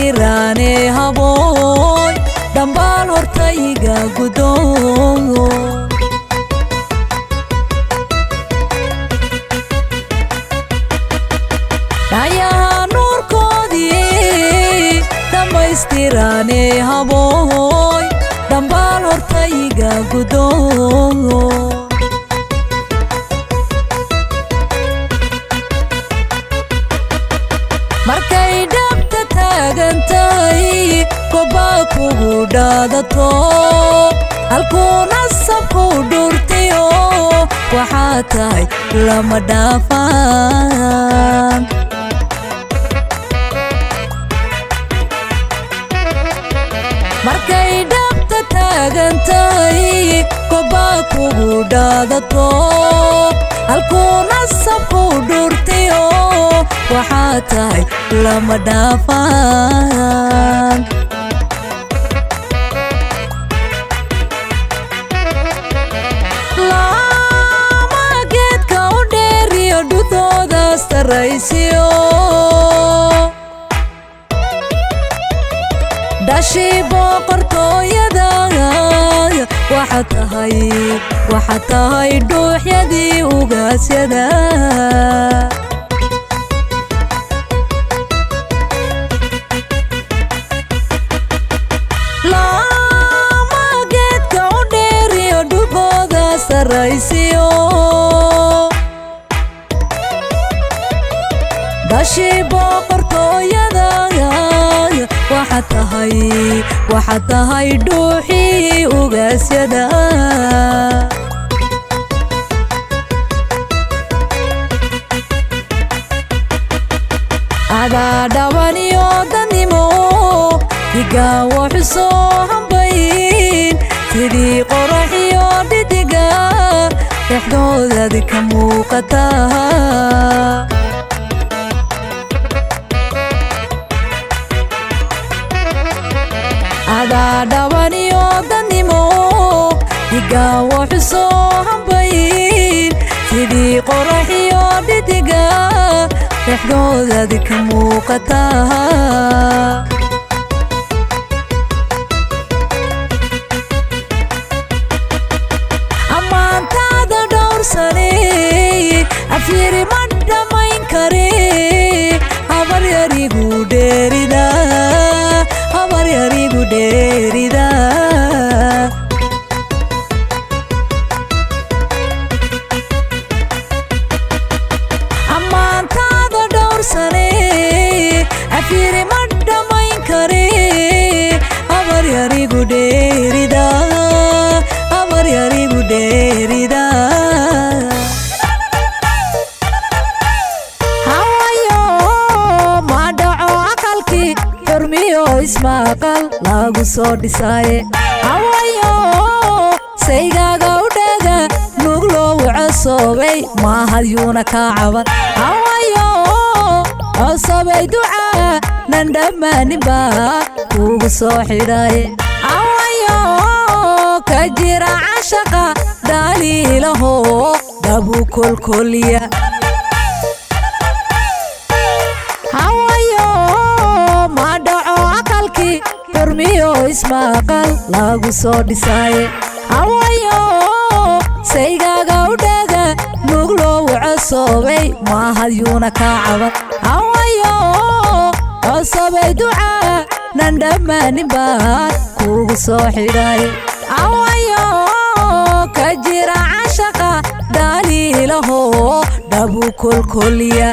istirane haboy dambal hortayga gudongo daya nur kodi damba istirane haboy dambal hortayga gudongo markay dhabta taagantay koba kugu dhaadato halkuuna sabku dhurtiyo waxaa tahay lama dhaafaan markay dhabta taagantay koba kugu dhaadato halkuuna sabku dhurtiyo waxaa tahay lama dhaafaan lama geedka u dheeriyo dhudoodaas taraysiyo dhashi boqortooyada waxaa tahay dhuuxyadii ugaasyada dhashi boqortooyada waxaa tahay dhuuxii ugaasyada adaa dhawaniyo danimo digaa wuxu soo hambayn sidii qoraxiyo dhidiga dhexdoodadi ka muuqataa adaa dhawaniyo danimo digaa wuxu soo hambayn sidii qoraxiyo dhidiga dhexdoodadi ka muuqataa ammaantaada dhowrsane afyiri ma dhammayn kare habar yarigu dheerida ammaantaada dhowrsane afyiri ma dhammayn kare habar yarigu dheerida hawayo ma dhaco aqalkii xurmiyo ismaaqal lagu soo dhisaaye hawayo saygaaga u dhaga nug loogu cosobay maahadyuuna kaa caban hawayo cosobay ducaa nan dhammaaninba kuugu soo xidhaaye hawayo ka jira cashaqa dhaliilaho dhabu kolkolya hawayo ma dhaco aqalkii xurmiyo ismaaqal lagu soo dhisaaye hawayo saygaaga u dhaga nug loogu cosobay maahadyuuna kaa caban hawayo cosobay ducaa nan dhammaaninba kuugu soo xidhaaye hawayo ka jira cashaqa dhaliilaho dhabu kolkolya